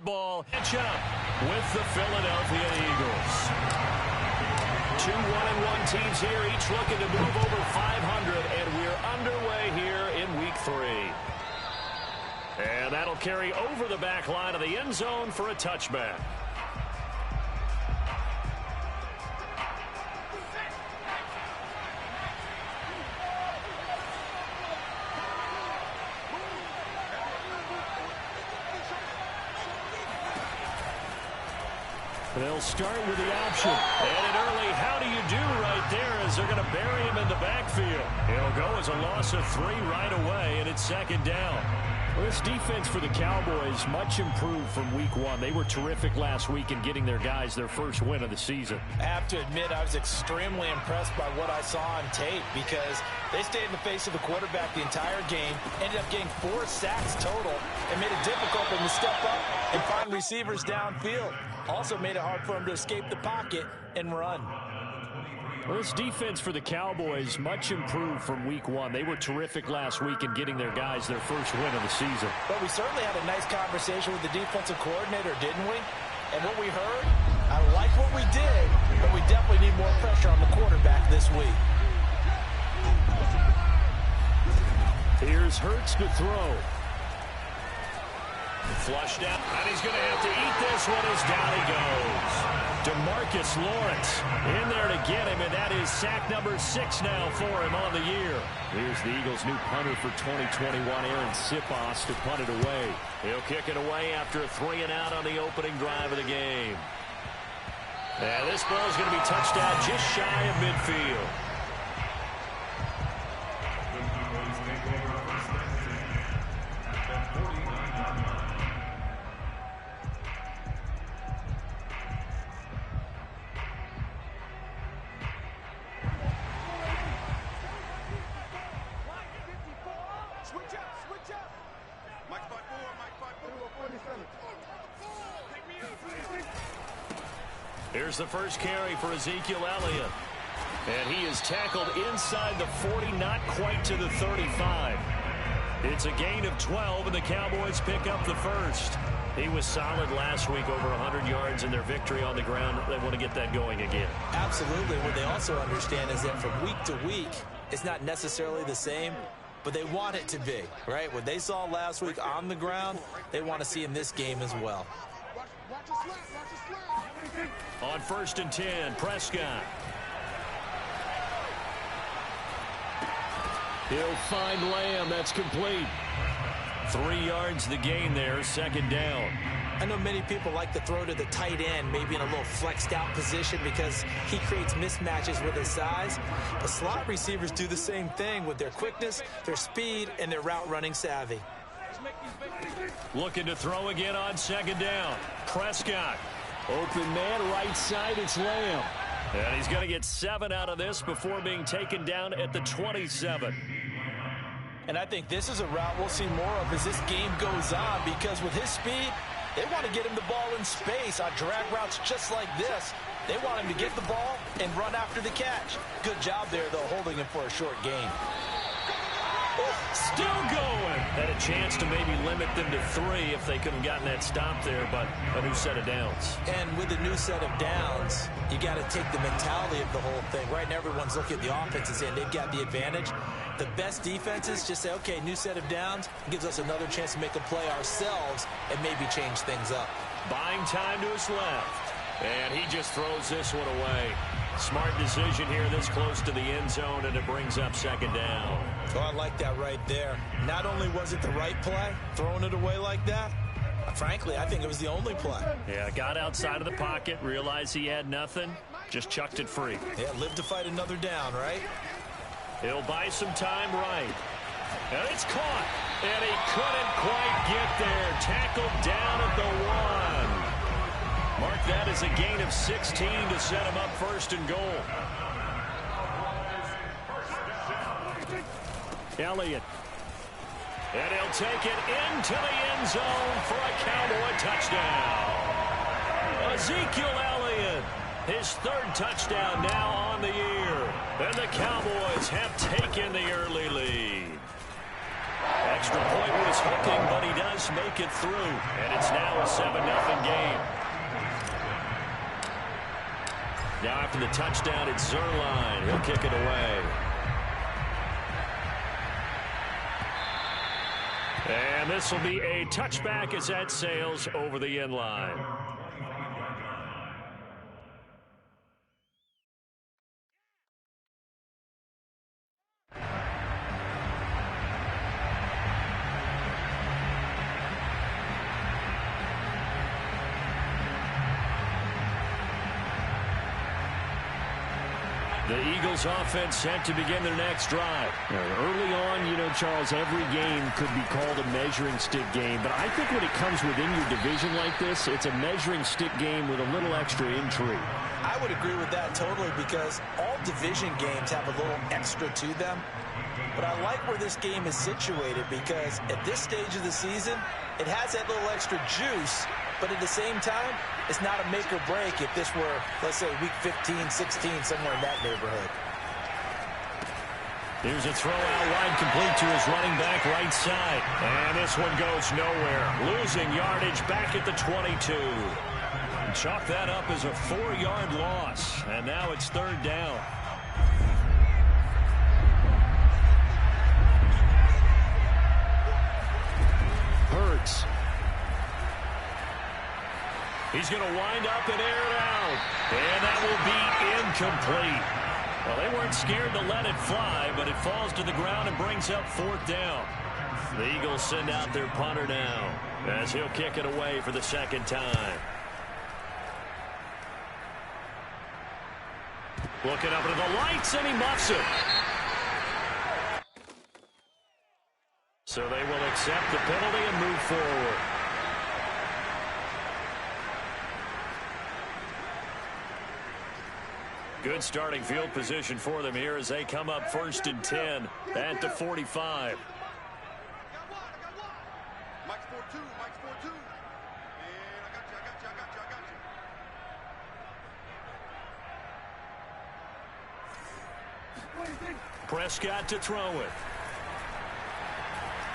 football. Catch up with the Philadelphia Eagles. 2 1-1 teams here, each looking to move over 500, and we're underway here in Week 3. And that'll carry over the back line of the end zone for a touchback. They'll start with the option. And an early how do you do right there as they're going to bury him in the backfield. It'll go as a loss of 3 right away, and it's second down. Well, this defense for the Cowboys much improved from Week 1. They were terrific last week in getting their guys their first win of the season. I have to admit I was extremely impressed by what I saw on tape because they stayed in the face of the quarterback the entire game, ended up getting 4 sacks total, and made it difficult for them to step up and find receivers downfield. Also made it hard for them to escape the pocket and run. Well, this defense for the Cowboys much improved from Week 1. They were terrific last week in getting their guys their first win of the season. But we certainly had a nice conversation with the defensive coordinator, didn't we? And what we heard, I like what we did, but we definitely need more pressure on the quarterback this week. Here's Hurts to throw. Flushed out, and he's going to have to eat this one as down he goes. DeMarcus Lawrence in there to get him, and that is sack number 6 now for him on the year. Here's the Eagles' new punter for 2021, Aaron Sipos, to punt it away. He'll kick it away after a 3-and-out on the opening drive of the game. And this ball is going to be touched out just shy of midfield. Here's the first carry for Ezekiel Elliott. And he is tackled inside the 40, not quite to the 35. It's a gain of 12, and the Cowboys pick up the first. He was solid last week, over 100 yards in their victory on the ground. They want to get that going again. Absolutely. What they also understand is that from week to week, it's not necessarily the same, but they want it to be, right? What they saw last week on the ground, they want to see in this game as well. On 1st and 10, Prescott. He'll find Lamb. That's complete. 3 yards the gain there, second down. I know many people like to throw to the tight end, maybe in a little flexed out position because he creates mismatches with his size. But slot receivers do the same thing with their quickness, their speed, and their route running savvy. Looking to throw again on second down. Prescott. Open man, right side, it's Lamb. And he's going to get 7 out of this before being taken down at the 27. And I think this is a route we'll see more of as this game goes on because with his speed, they want to get him the ball in space on drag routes just like this. They want him to get the ball and run after the catch. Good job there, though, holding him for a short gain. Still going. Had a chance to maybe limit them to 3 if they could have gotten that stop there, but a new set of downs. And with a new set of downs, you got to take the mentality of the whole thing. Right now, everyone's looking at the offenses and they've got the advantage. The best defenses just say, okay, new set of downs gives us another chance to make a play ourselves and maybe change things up. Buying time to his left. And he just throws this one away. Smart decision here this close to the end zone, and it brings up second down. Oh, I like that right there. Not only was it the right play, throwing it away like that, frankly, I think it was the only play. Yeah, got outside of the pocket, realized he had nothing, just chucked it free. Yeah, live to fight another down, right? He'll buy some time right. And it's caught. And he couldn't quite get there. Tackled down at the 1. Mark that as a gain of 16 to set him up first and goal. Elliott. And he'll take it into the end zone for a Cowboy touchdown. Ezekiel Elliott, his 3rd touchdown now on the year. And the Cowboys have taken the early lead. Extra point was hooking, but he does make it through. And it's now a 7-0 game. Now after the touchdown, it's Skoolin. He'll kick it away. And this will be a touchback as that sails over the end line. The Eagles offense set to begin their next drive. Early on, you know, Charles, every game could be called a measuring stick game. But I think when it comes within your division like this, it's a measuring stick game with a little extra intrigue. I would agree with that totally because all division games have a little extra to them. But I like where this game is situated because at this stage of the season, it has that little extra juice. But at the same time, it's not a make or break if this were, let's say, week 15, 16, somewhere in that neighborhood. Here's a throw out wide, complete to his running back right side. And this one goes nowhere. Losing yardage back at the 22. Chalk that up as a 4-yard loss. And now it's third down. Hurts. He's going to wind up and air it out. And that will be incomplete. Well, they weren't scared to let it fly, but it falls to the ground and brings up fourth down. The Eagles send out their punter now as he'll kick it away for the second time. Looking up into the lights, and he muffs it. So they will accept the penalty and move forward. Good starting field position for them here as they come up 1st and 10 at the 45. Prescott to throw it.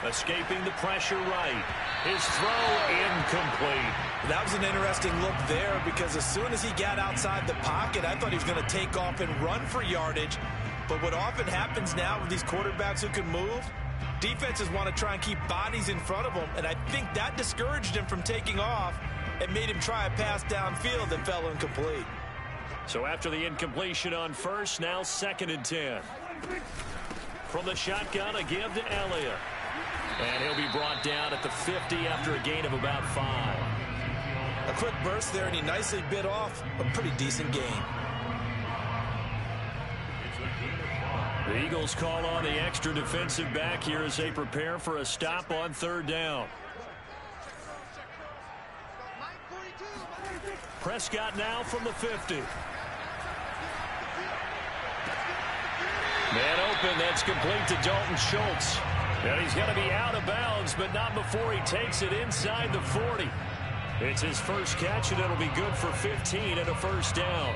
Escaping the pressure right. His throw incomplete. That was an interesting look there because as soon as he got outside the pocket, I thought he was going to take off and run for yardage. But what often happens now with these quarterbacks who can move, defenses want to try and keep bodies in front of them, and I think that discouraged him from taking off and made him try a pass downfield that fell incomplete. So after the incompletion on first, now 2nd and 10. From the shotgun, a give to Elliott. And he'll be brought down at the 50 after a gain of about 5. A quick burst there, and he nicely bit off a pretty decent gain. The Eagles call on the extra defensive back here as they prepare for a stop on 3rd down. Prescott now from the 50. Man open, that's complete to Dalton Schultz. And he's going to be out of bounds, but not before he takes it inside the 40. It's his first catch, and it'll be good for 15 and a first down.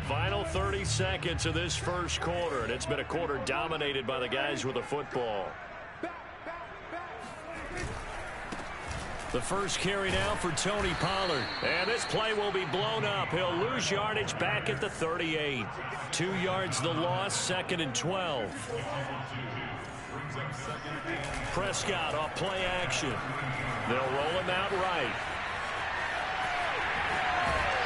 Final 30 seconds of this first quarter, and it's been a quarter dominated by the guys with the football. The first carry now for Tony Pollard. And this play will be blown up. He'll lose yardage back at the 38. 2 yards the loss, 2nd and 12. Prescott off play action. They'll roll him out right.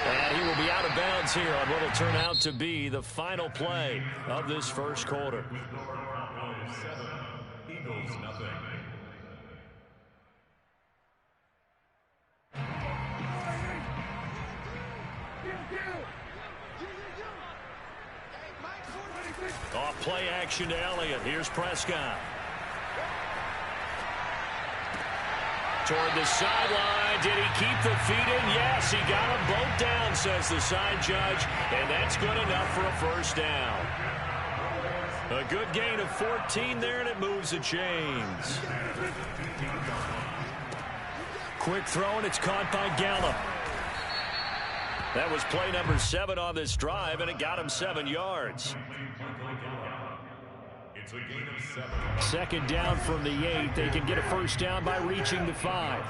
And he will be out of bounds here on what will turn out to be the final play of this first quarter. Eagles, nothing. Off play action to Elliott. Here's Prescott. Toward the sideline. Did he keep the feet in? Yes, he got them both down, says the side judge. And that's good enough for a first down. A good gain of 14 there, and it moves the chains. Quick throw, and it's caught by Gallup. That was play number 7 on this drive, and it got him 7 yards. It's a gain of 7. Second down from the 8. They can get a first down by reaching the 5.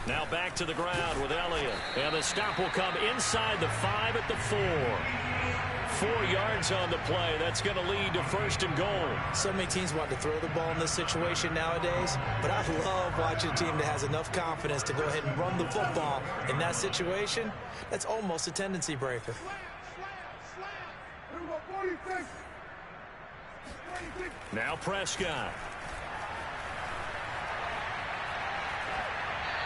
Now back to the ground with Elliott. And the stop will come inside the 5 at the 4. 4 yards on the play. That's going to lead to first and goal. So many teams want to throw the ball in this situation nowadays, but I love watching a team that has enough confidence to go ahead and run the football. In that situation, that's almost a tendency breaker. Now Prescott.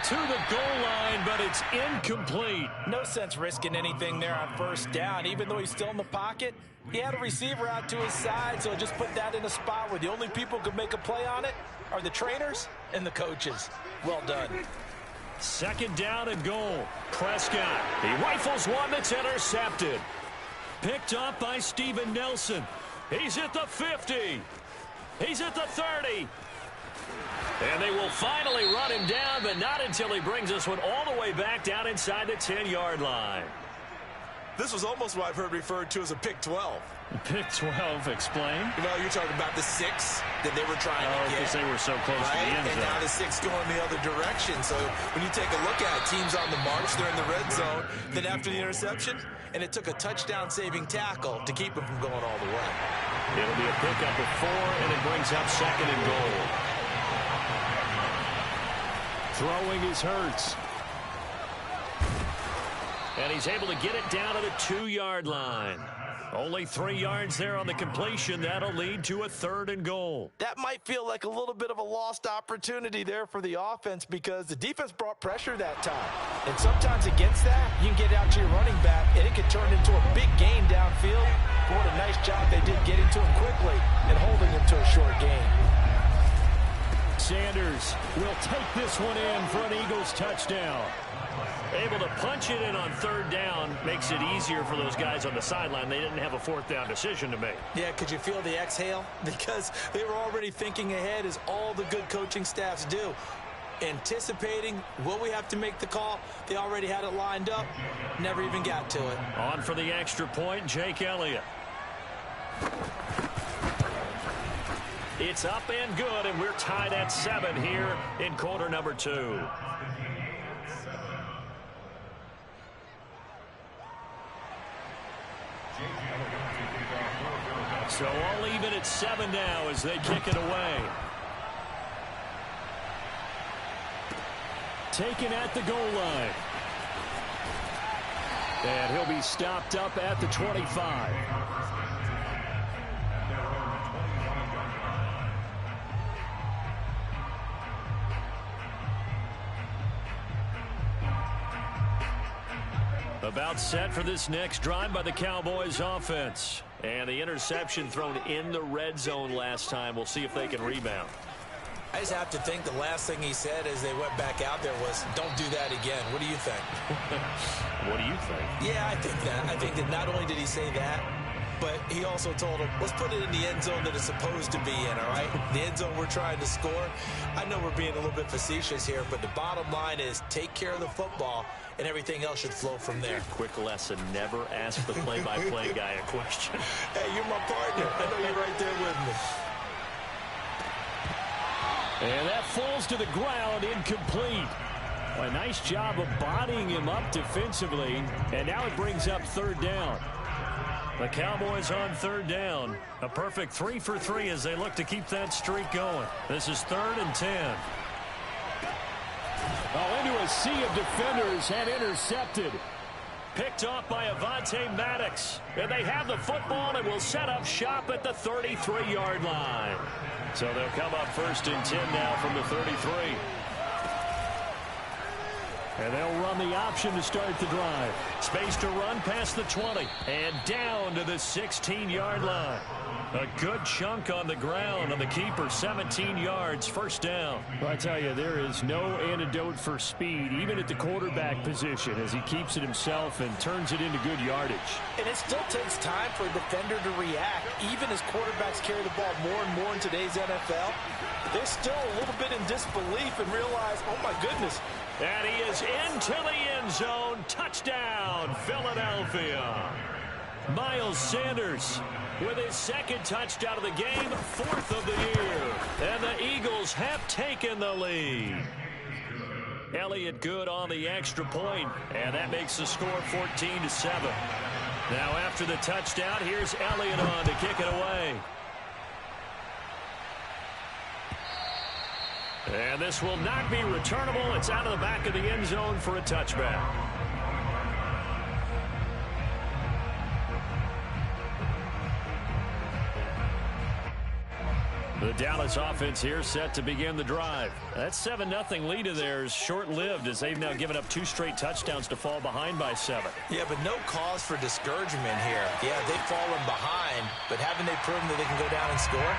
To the goal line, but it's incomplete. No sense risking anything there on first down. Even though he's still in the pocket, he had a receiver out to his side, so just put that in a spot where the only people who can make a play on it are the trainers and the coaches. Well done. Second down and goal. Prescott. He rifles one that's intercepted. Picked up by Steven Nelson. He's at the 50. He's at the 30. And they will finally run him down, but not until he brings this one all the way back down inside the 10-yard line. This was almost what I've heard referred to as a pick 12. Pick 12, explain. You know, you're talking about the 6 that they were trying to get. Because they were so close to the end zone. And now the 6 going the other direction. So when you take a look at it, teams on the march, they're in the red zone. Then after the interception, and it took a touchdown-saving tackle to keep him from going all the way. It'll be a pickup of 4, and it brings up second and goal. Throwing is Hurts. And he's able to get it down to the 2-yard line. Only 3 yards there on the completion. That'll lead to a third and goal. That might feel like a little bit of a lost opportunity there for the offense because the defense brought pressure that time. And sometimes against that, you can get out to your running back, and it could turn into a big gain downfield. What a nice job they did getting to him quickly and holding him to a short gain. Sanders will take this one in for an Eagles touchdown. Able to punch it in on third down makes it easier for those guys on the sideline. They didn't have a fourth down decision to make. Yeah, could you feel the exhale? Because they were already thinking ahead, as all the good coaching staffs do. Anticipating, will we have to make the call? They already had it lined up. Never even got to it. On for the extra point, Jake Elliott. It's up and good, and we're tied at 7 here in quarter number 2. So all even at 7 now as they kick it away. Taken at the goal line. And he'll be stopped up at the 25. About set for this next drive by the Cowboys offense. And the interception thrown in the red zone last time. We'll see if they can rebound. I just have to think the last thing he said as they went back out there was, don't do that again. What do you think? What do you think? Yeah, I think that. I think that not only did he say that, but he also told him, let's put it in the end zone that it's supposed to be in, all right? The end zone we're trying to score. I know we're being a little bit facetious here, but the bottom line is take care of the football, and everything else should flow from there. Quick lesson, never ask the play-by-play guy a question. Hey, you're my partner. I know you're right there with me. And that falls to the ground, incomplete. A nice job of bodying him up defensively, and now it brings up third down. The Cowboys on third down. A perfect 3 for 3 as they look to keep that streak going. This is 3rd and 10. Oh, into a sea of defenders and intercepted. Picked off by Avonte Maddox. And they have the football and will set up shop at the 33-yard line. So they'll come up 1st and 10 now from the 33. And they'll run the option to start the drive. Space to run past the 20. And down to the 16-yard line. A good chunk on the ground on the keeper. 17 yards, first down. Well, I tell you, there is no antidote for speed, even at the quarterback position, as he keeps it himself and turns it into good yardage. And it still takes time for a defender to react, even as quarterbacks carry the ball more and more in today's NFL. they're still a little bit in disbelief and realize, oh, my goodness. And he is into the end zone. Touchdown, Philadelphia. Miles Sanders with his second touchdown of the game, fourth of the year. And the Eagles have taken the lead. Elliott good on the extra point, and that makes the score 14-7. Now after the touchdown, here's Elliott on to kick it away. And this will not be returnable. It's out of the back of the end zone for a touchback. The Dallas offense here set to begin the drive. That 7-0 lead of theirs short-lived as they've now given up 2 straight touchdowns to fall behind by 7. Yeah, but no cause for discouragement here. Yeah, they've fallen behind, but haven't they proven that they can go down and score?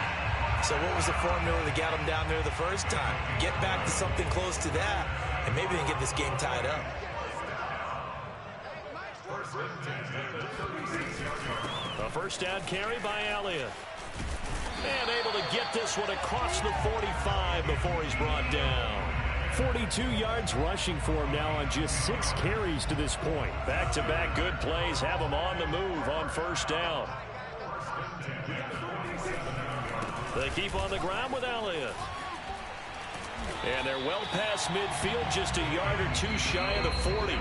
So what was the formula that got them down there the first time? Get back to something close to that, and maybe they can get this game tied up. A first down carry by Elliott. And able to get this one across the 45 before he's brought down. 42 yards rushing for him now on just 6 carries to this point. Back-to-back good plays have him on the move on first down. They keep on the ground with Elliott. And they're well past midfield, just a yard or 2 shy of the 40.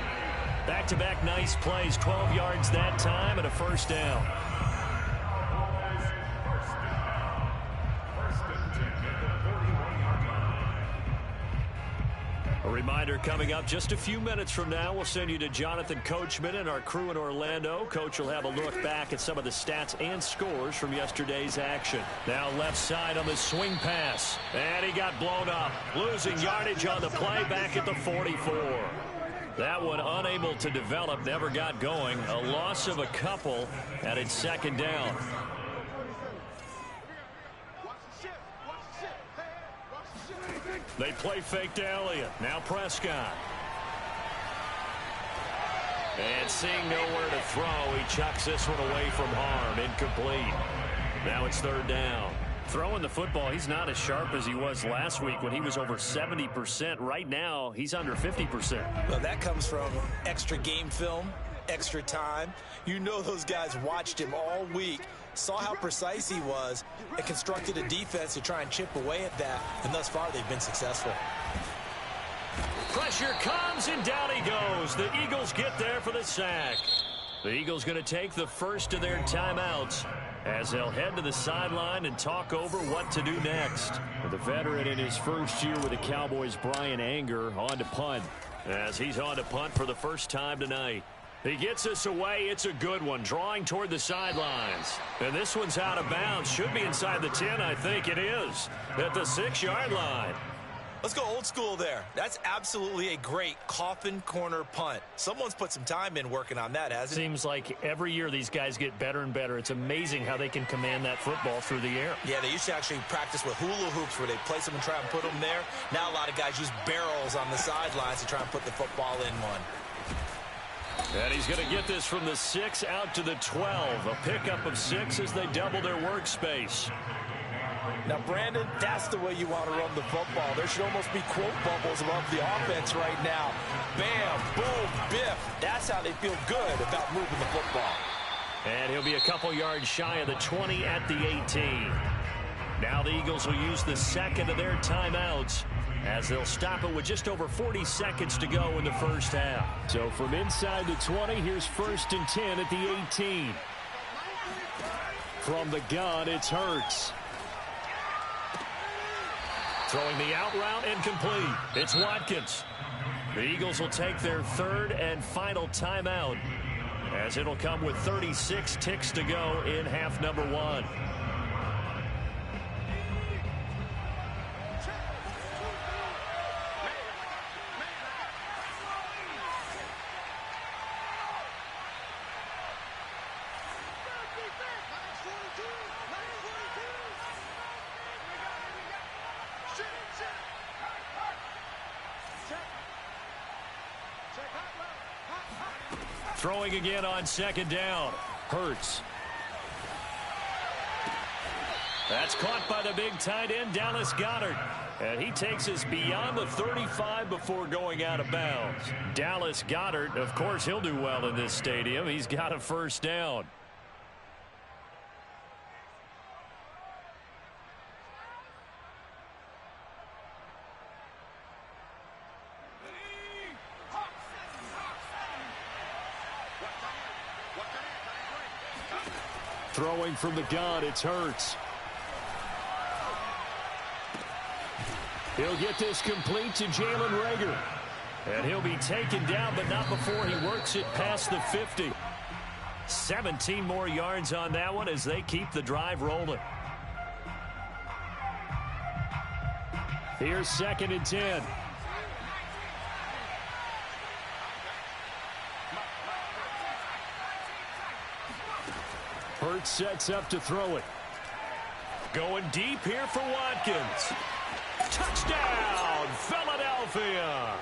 Back-to-back nice plays, 12 yards that time and a first down. A reminder coming up just a few minutes from now, we'll send you to Jonathan Coachman and our crew in Orlando. Coach will have a look back at some of the stats and scores from yesterday's action. Now left side on the swing pass. And he got blown up. Losing yardage on the play back at the 44. That one unable to develop, never got going. A loss of a couple, and it's second down. They play fake to Elliott. Now Prescott. And seeing nowhere to throw, he chucks this one away from harm. Incomplete. Now it's third down. Throwing the football, he's not as sharp as he was last week when he was over 70%. Right now, he's under 50%. Well, that comes from extra game film, extra time. You know those guys watched him all week, saw how precise he was, and constructed a defense to try and chip away at that, and thus far they've been successful. Pressure comes, and down he goes. The Eagles get there for the sack. The Eagles going to take the first of their timeouts as they'll head to the sideline and talk over what to do next. The veteran in his first year with the Cowboys, Brian Anger, on to punt. As he's on to punt for the first time tonight. He gets us away. It's a good one, drawing toward the sidelines. And this one's out of bounds. Should be inside the 10, I think it is, at the 6-yard line. Let's go old school there. That's absolutely a great coffin corner punt. Someone's put some time in working on that, hasn't it? Seems like every year these guys get better and better. It's amazing how they can command that football through the air. Yeah, they used to actually practice with hula hoops where they place them and try and put them there. Now a lot of guys use barrels on the sidelines to try and put the football in one. And he's going to get this from the 6 out to the 12. A pickup of 6 as they double their workspace. Now, Brandon, that's the way you want to run the football. There should almost be quote bubbles above the offense right now. Bam, boom, biff. That's how they feel good about moving the football. And he'll be a couple yards shy of the 20 at the 18. Now the Eagles will use the second of their timeouts as they'll stop it with just over 40 seconds to go in the first half. So from inside the 20, here's 1st and 10 at the 18. From the gun, it's Hurts. Throwing the out route, incomplete. It's Watkins. The Eagles will take their third and final timeout as it'll come with 36 ticks to go in half number 1. Throwing again on second down. Hurts. That's caught by the big tight end, Dallas Goedert. And he takes us beyond the 35 before going out of bounds. Dallas Goedert, of course, he'll do well in this stadium. He's got a first down. Throwing from the gun, it's Hurts. He'll get this complete to Jalen Reagor. And he'll be taken down, but not before he works it past the 50. 17 more yards on that one as they keep the drive rolling. Here's 2nd and 10. Hurts sets up to throw it. Going deep here for Watkins. Touchdown, Philadelphia.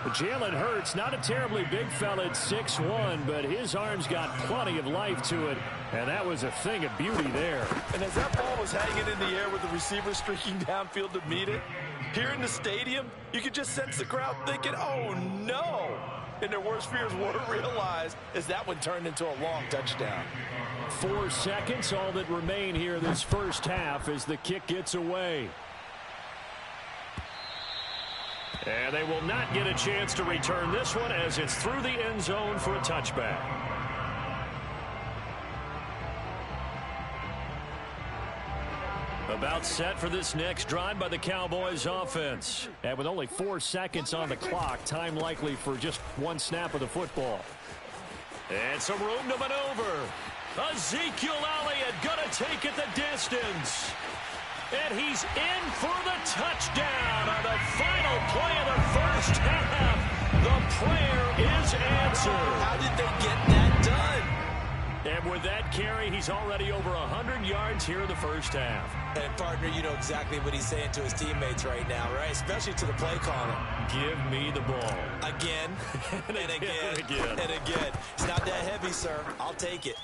Jalen Hurts, not a terribly big fella at 6'1", but his arms got plenty of life to it, and that was a thing of beauty there. And as that ball was hanging in the air with the receiver streaking downfield to meet it, here in the stadium, you could just sense the crowd thinking, oh, no. And their worst fears were realized as that one turned into a long touchdown. 4 seconds, all that remain here this first half as the kick gets away. And they will not get a chance to return this one as it's through the end zone for a touchback. About set for this next drive by the Cowboys offense. And with only 4 seconds on the clock, time likely for just one snap of the football. And some room to maneuver. Ezekiel Elliott gonna take it the distance. And he's in for the touchdown on the final play of the first half. The prayer is answered. How did they get that done? And with that carry, he's already over 100 yards here in the first half. And, partner, you know exactly what he's saying to his teammates right now, right? Especially to the play caller. Give me the ball. Again, and again, and again. It's not that heavy, sir. I'll take it.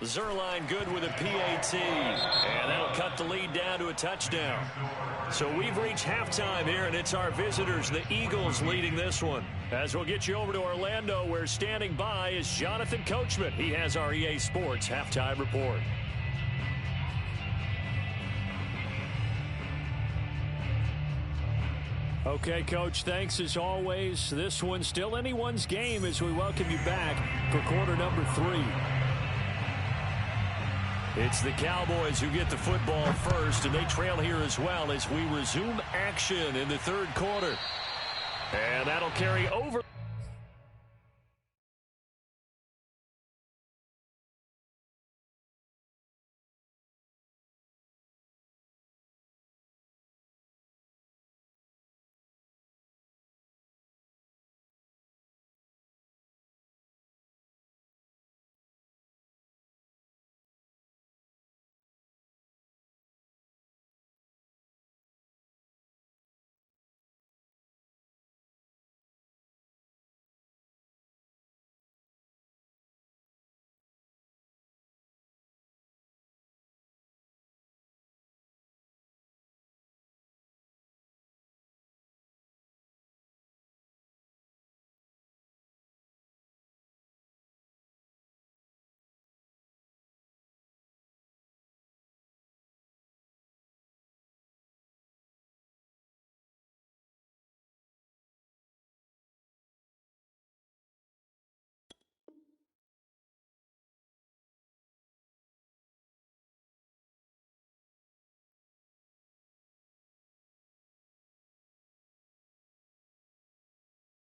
Zerline good with a PAT, and that'll cut the lead down to a touchdown. So we've reached halftime here, and it's our visitors, the Eagles, leading this one. As we'll get you over to Orlando, where standing by is Jonathan Coachman. He has our EA Sports halftime report. Okay, Coach, thanks as always. This one's still anyone's game as we welcome you back for quarter number 3. It's the Cowboys who get the football first, and they trail here as well as we resume action in the third quarter. And that'll carry over.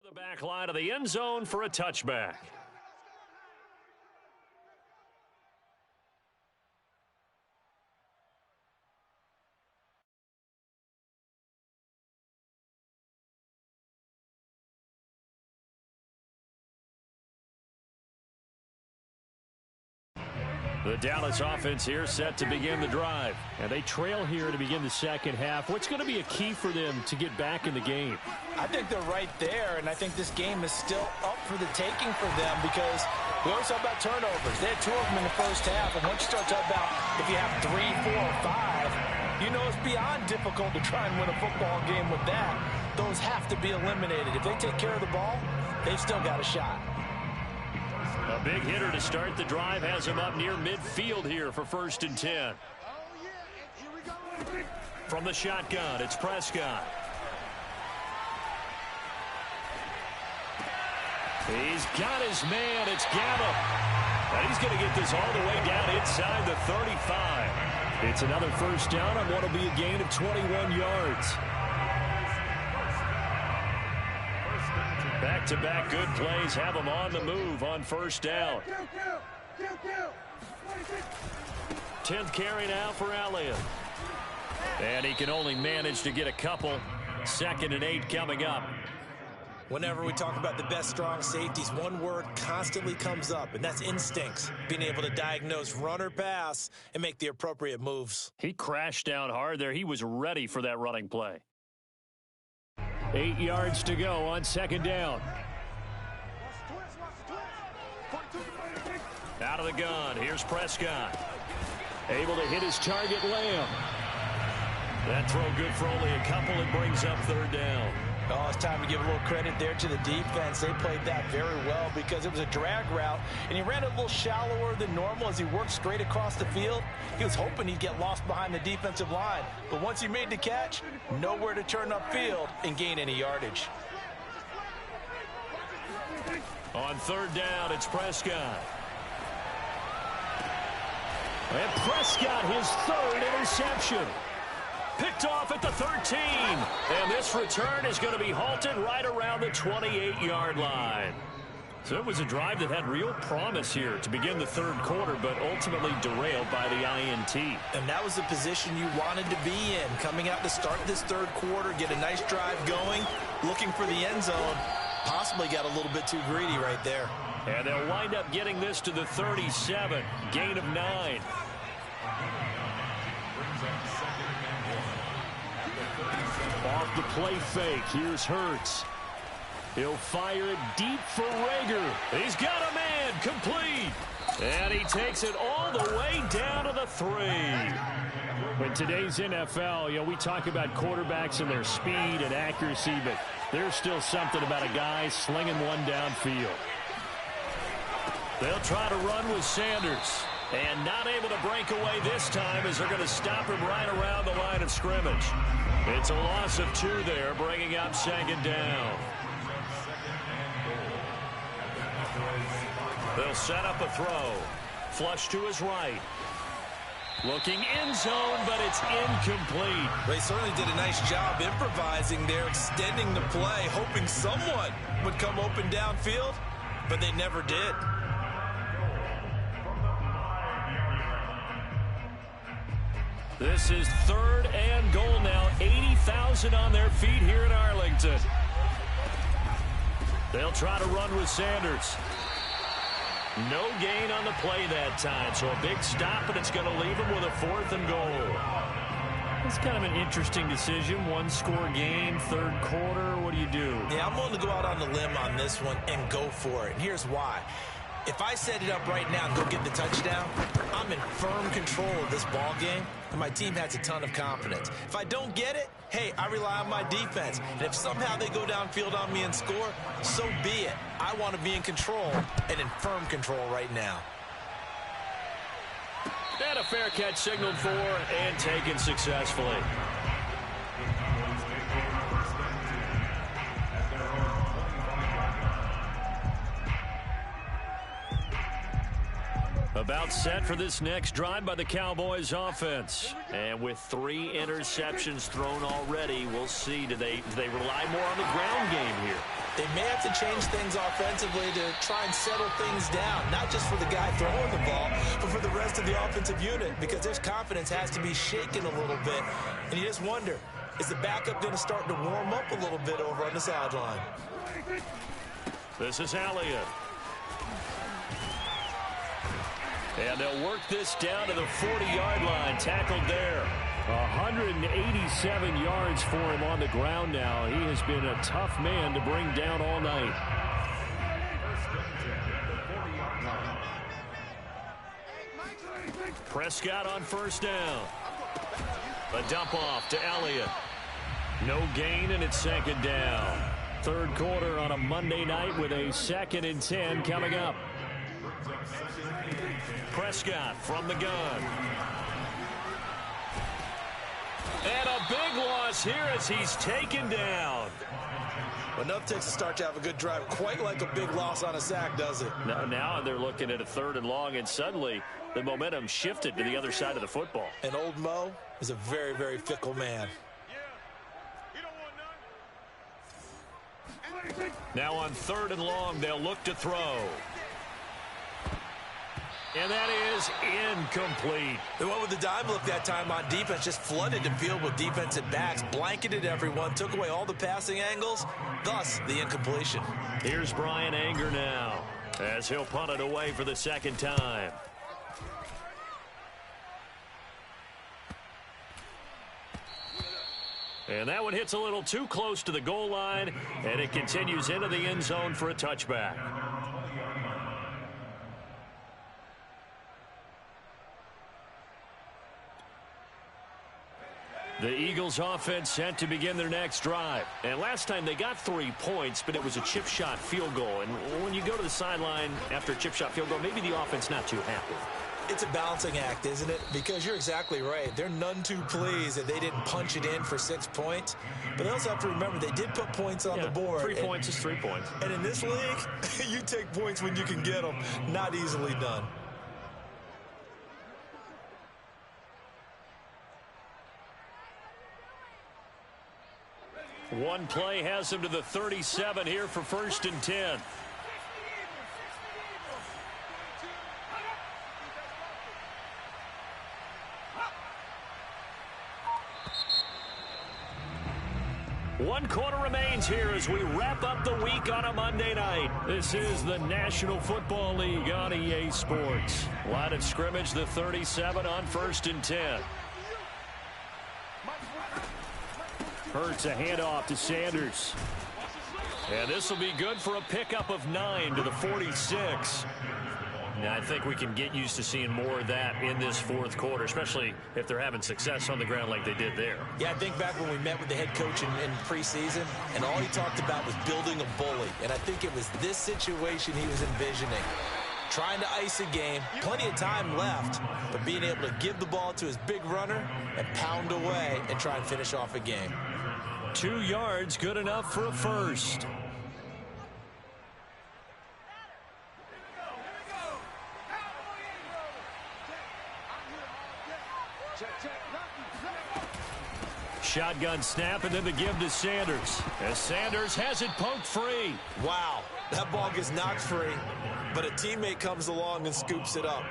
The back line of the end zone for a touchback. The Dallas offense here set to begin the drive. And they trail here to begin the second half. What's going to be a key for them to get back in the game? I think they're right there, and I think this game is still up for the taking for them because we always talk about turnovers. They had 2 of them in the first half, and once you start talking about if you have 3, 4, or 5, you know it's beyond difficult to try and win a football game with that. Those have to be eliminated. If they take care of the ball, they've still got a shot. A big hitter to start the drive has him up near midfield here for 1st and 10. From the shotgun, it's Prescott. He's got his man. It's Gallup. And he's going to get this all the way down inside the 35. It's another first down on what will be a gain of 21 yards. Back-to-back good plays have him on the move on first down. 10th carry now for Elliott. And he can only manage to get a couple. 2nd and 8 coming up. Whenever we talk about the best strong safeties, one word constantly comes up, and that's instincts. Being able to diagnose run or pass and make the appropriate moves. He crashed down hard there. He was ready for that running play. 8 yards to go on 2nd down. Out of the gun. Here's Prescott. Able to hit his target, Lamb. That throw good for only a couple. It brings up 3rd down. Oh, it's time to give a little credit there to the defense. They played that very well because it was a drag route, and he ran a little shallower than normal as he worked straight across the field. He was hoping he'd get lost behind the defensive line, but once he made the catch, nowhere to turn upfield and gain any yardage. On 3rd down, it's Prescott. And Prescott, his 3rd interception. Picked off at the 13. And this return is going to be halted right around the 28-yard line. So it was a drive that had real promise here to begin the 3rd quarter, but ultimately derailed by the INT. And that was the position you wanted to be in. Coming out to start this 3rd quarter, get a nice drive going, looking for the end zone. Possibly got a little bit too greedy right there. And they'll wind up getting this to the 37. Gain of 9. Off the play fake. Here's Hurts. He'll fire it deep for Rager. He's got a man. Complete. And he takes it all the way down to the 3. In today's NFL, we talk about quarterbacks and their speed and accuracy, but there's still something about a guy slinging one downfield. They'll try to run with Sanders. And not able to break away this time as they're going to stop him right around the line of scrimmage. It's a loss of 2 there, bringing up 2nd down. They'll set up a throw. Flush to his right. Looking end zone, but it's incomplete. They certainly did a nice job improvising there, extending the play, hoping someone would come open downfield, but they never did. This is 3rd and goal now. 80,000 on their feet here in Arlington. They'll try to run with Sanders. No gain on the play that time, so a big stop, and it's going to leave him with a 4th and goal. It's kind of an interesting decision. 1-score game, 3rd quarter. What do you do? Yeah, I'm willing to go out on the limb on this one and go for it. And here's why. If I set it up right now and go get the touchdown, I'm in firm control of this ball game, and my team has a ton of confidence. If I don't get it, hey, I rely on my defense. And if somehow they go downfield on me and score, so be it. I want to be in control and in firm control right now. And a fair catch signaled for and taken successfully. About set for this next drive by the Cowboys offense. And with 3 interceptions thrown already, we'll see. Do they rely more on the ground game here? They may have to change things offensively to try and settle things down, not just for the guy throwing the ball, but for the rest of the offensive unit, because their confidence has to be shaken a little bit. And you just wonder, is the backup going to start to warm up a little bit over on the sideline? This is Elliott. And they'll work this down to the 40-yard line. Tackled there. 187 yards for him on the ground now. He has been a tough man to bring down all night. Prescott on first down. A dump off to Elliott. No gain, and it's second down. Third quarter on a Monday night with a 2nd and 10 coming up. Prescott from the gun. And a big loss here as he's taken down. Enough takes to start to have a good drive. Quite like a big loss on a sack, does it? Now they're looking at a 3rd and long, and suddenly the momentum shifted to the other side of the football. And old Mo is a very, very fickle man. Now on 3rd and long, they'll look to throw. And that is incomplete. They went with the dime look that time on defense, just flooded the field with defensive backs, blanketed everyone, took away all the passing angles, thus the incompletion. Here's Brian Anger now as he'll punt it away for the 2nd time. And that one hits a little too close to the goal line, and it continues into the end zone for a touchback. The Eagles offense set to begin their next drive. And last time they got 3 points, but it was a chip shot field goal. And when you go to the sideline after a chip shot field goal, maybe the offense not too happy. It's a balancing act, isn't it? Because you're exactly right. They're none too pleased that they didn't punch it in for 6 points. But they also have to remember they did put points on the board. 3 points is 3 points. And in this league, you take points when you can get them. Not easily done. One play has him to the 37 here for 1st and 10. One quarter remains here as we wrap up the week on a Monday night. This is the National Football League on EA Sports. Line of scrimmage, the 37 on 1st and 10. Hurts a handoff to Sanders. And this will be good for a pickup of 9 to the 46. Now, I think we can get used to seeing more of that in this 4th quarter, especially if they're having success on the ground like they did there. Yeah, I think back when we met with the head coach in preseason, and all he talked about was building a bully. And I think it was this situation he was envisioning. Trying to ice a game, plenty of time left, but being able to give the ball to his big runner and pound away and try and finish off a game. 2 yards, good enough for a first. Shotgun snap, and then the give to Sanders. As Sanders has it poked free. Wow, that ball gets knocked free, but a teammate comes along and scoops it up.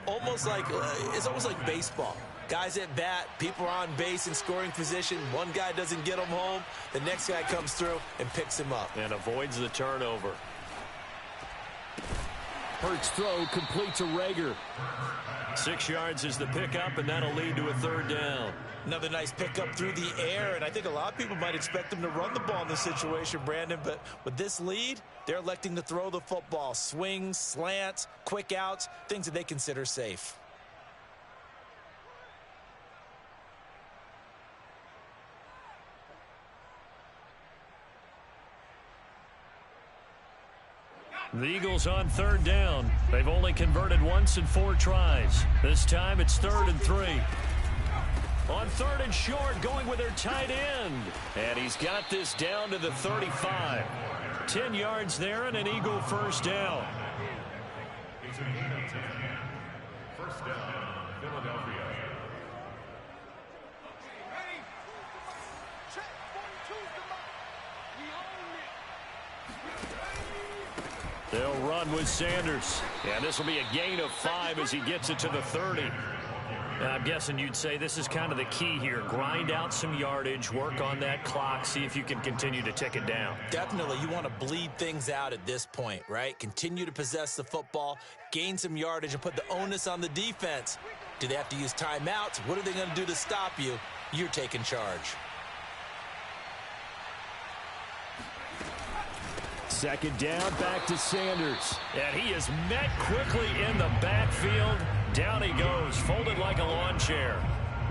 It's almost like baseball. Guys at bat, people are on base in scoring position. One guy doesn't get him home. The next guy comes through and picks him up. And avoids the turnover. Hurts throw complete to Rager. 6 yards is the pickup, and that'll lead to a 3rd down. Another nice pickup through the air, and I think a lot of people might expect them to run the ball in this situation, Brandon, but with this lead, they're electing to throw the football. Swings, slants, quick outs, things that they consider safe. The Eagles on 3rd down. They've only converted once in 4 tries. This time it's 3rd and 3. On 3rd and short, going with their tight end. And he's got this down to the 35. 10 yards there and an Eagle first down. First down, Philadelphia. They'll run with Sanders. And this will be a gain of 5 as he gets it to the 30. I'm guessing you'd say this is kind of the key here. Grind out some yardage, work on that clock, see if you can continue to tick it down. Definitely, you want to bleed things out at this point, right? Continue to possess the football, gain some yardage, and put the onus on the defense. Do they have to use timeouts? What are they going to do to stop you? You're taking charge. Second down, back to Sanders. And he is met quickly in the backfield. Down he goes, folded like a lawn chair.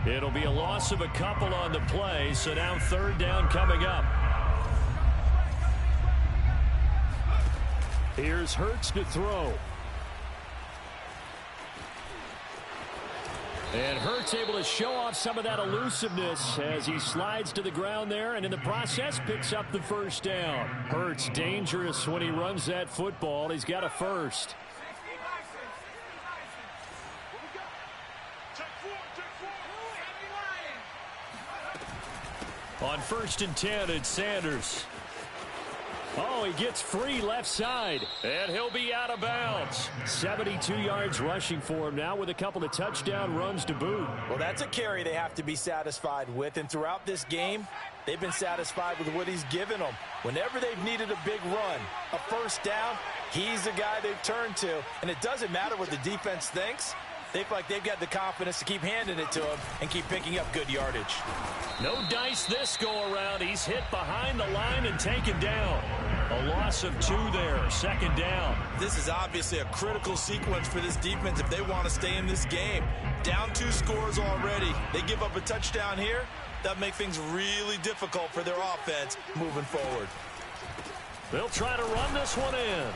It'll be a loss of a couple on the play, so now third down coming up. Here's Hurts to throw. And Hurts able to show off some of that elusiveness as he slides to the ground there and in the process picks up the first down. Hurts dangerous when he runs that football. He's got a first. On 1st and 10, it's Sanders. Oh, he gets free left side. And he'll be out of bounds. 72 yards rushing for him now with a couple of touchdown runs to boot. Well, that's a carry they have to be satisfied with. And throughout this game, they've been satisfied with what he's given them. Whenever they've needed a big run, a first down, he's the guy they've turned to. And it doesn't matter what the defense thinks. They feel like they've got the confidence to keep handing it to him and keep picking up good yardage. No dice this go around. He's hit behind the line and taken down. A loss of 2 there, second down. This is obviously a critical sequence for this defense if they want to stay in this game. Down 2 scores already. They give up a touchdown here. That make things really difficult for their offense moving forward. They'll try to run this one in.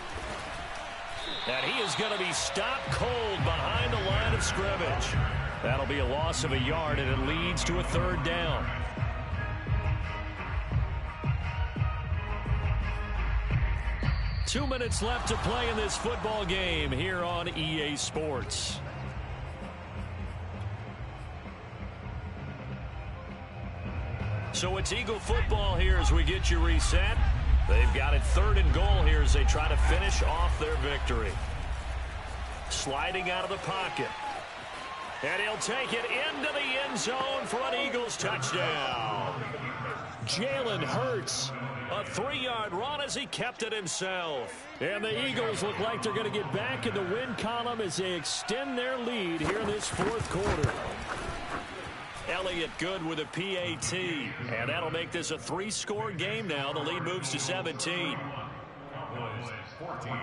And he is going to be stopped cold behind the line of scrimmage. That'll be a loss of a yard, and it leads to a third down. Two minutes left to play in this football game here on EA Sports. So it's Eagle football here as we get you reset. They've got it 3rd and goal here as they try to finish off their victory. Sliding out of the pocket. And he'll take it into the end zone for an Eagles touchdown. Jalen Hurts. A 3-yard run as he kept it himself. And the Eagles look like they're going to get back in the win column as they extend their lead here in this 4th quarter. Elliott good with a PAT. And that'll make this a 3-score game now. The lead moves to 17. Cowboys 14.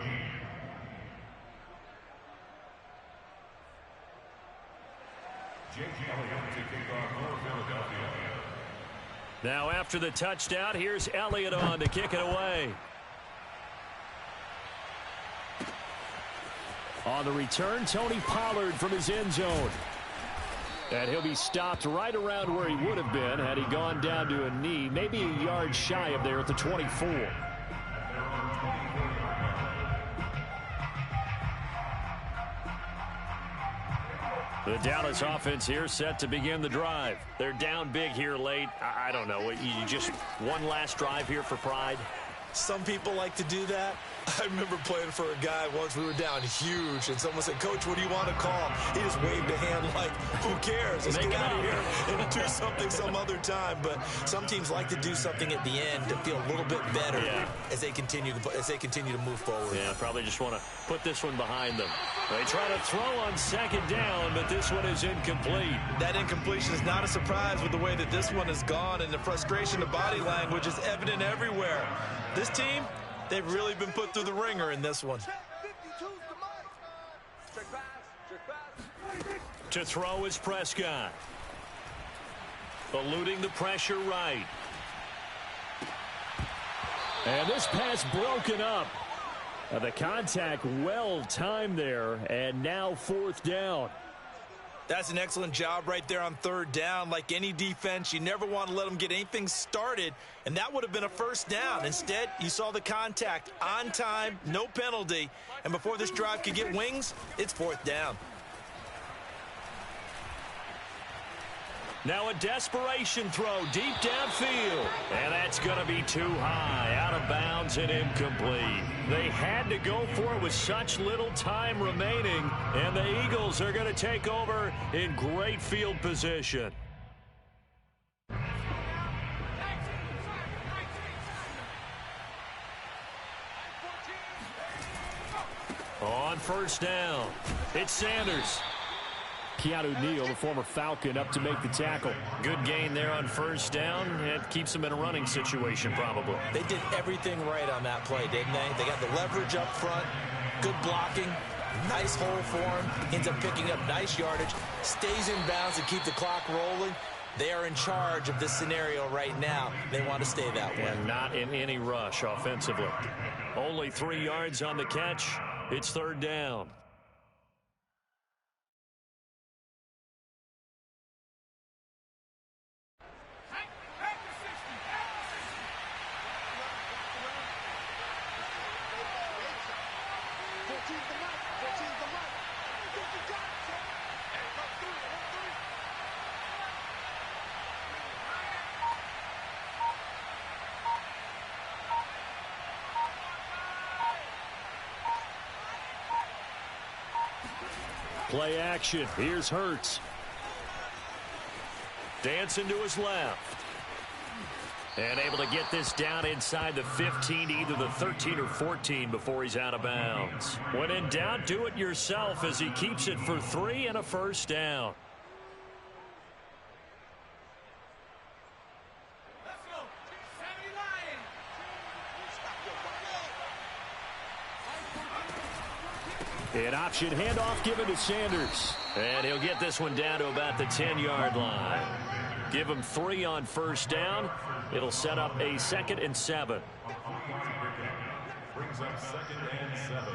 Jake Elliott to kick off for Philadelphia. Now after the touchdown, here's Elliott on to kick it away. On the return, Tony Pollard from his end zone. And he'll be stopped right around where he would have been had he gone down to a knee, maybe a yard shy of there at the 24. The Dallas offense here set to begin the drive. They're down big here late. I don't know. You just one last drive here for pride? Some people like to do that. I remember playing for a guy once. We were down huge, and someone said, "Coach, what do you want to call?" He just waved a hand like, "Who cares? Let's get out of here and do something some other time." But some teams like to do something at the end to feel a little bit better as they continue to move forward. Yeah, probably just want to put this one behind them. They try to throw on 2nd down, but this one is incomplete. That incompletion is not a surprise with the way that this one has gone, and the frustration of body language is evident everywhere. This team, they've really been put through the ringer in this one. To throw is Prescott. Eluding the pressure right. And this pass broken up. The contact well timed there, and now 4th down. That's an excellent job right there on 3rd down. Like any defense, you never want to let them get anything started, and that would have been a first down. Instead, you saw the contact on time, no penalty, and before this drive could get wings, it's 4th down. Now a desperation throw deep downfield. And that's going to be too high, out of bounds and incomplete. They had to go for it with such little time remaining. And the Eagles are going to take over in great field position. On first down, it's Sanders. Keanu Neal, the former Falcon, up to make the tackle. Good gain there on first down. It keeps them in a running situation, probably. They did everything right on that play, didn't they? They got the leverage up front, good blocking, nice hole for him, ends up picking up nice yardage, stays in bounds to keep the clock rolling. They are in charge of this scenario right now. They want to stay that way. And not in any rush offensively. Only 3 yards on the catch. It's third down. Play action. Here's Hurts. Dancing to his left. And able to get this down inside the 15, either the 13 or 14 before he's out of bounds. When in doubt, do it yourself as he keeps it for 3 and a first down. An option handoff given to Sanders. And he'll get this one down to about the 10-yard line. Give him 3 on first down. It'll set up a 2nd and 7. Brings up 2nd and 7.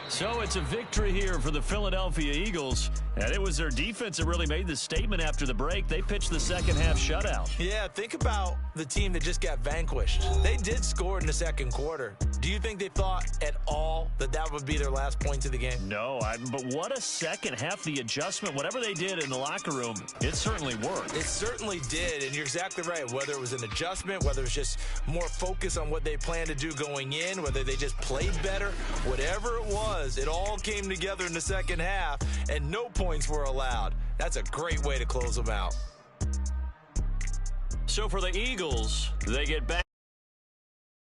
So it's a victory here for the Philadelphia Eagles. And it was their defense that really made the statement after the break. They pitched the second half shutout. Yeah, think about the team that just got vanquished. They did score in the second quarter. Do you think they thought at all that that would be their last point of the game? No, but what a second half. The adjustment, whatever they did in the locker room, it certainly worked. It certainly did, and you're exactly right. Whether it was an adjustment, whether it was just more focus on what they planned to do going in, whether they just played better, whatever it was, it all came together in the second half, and no points were allowed. That's a great way to close them out. So for the Eagles, they get back.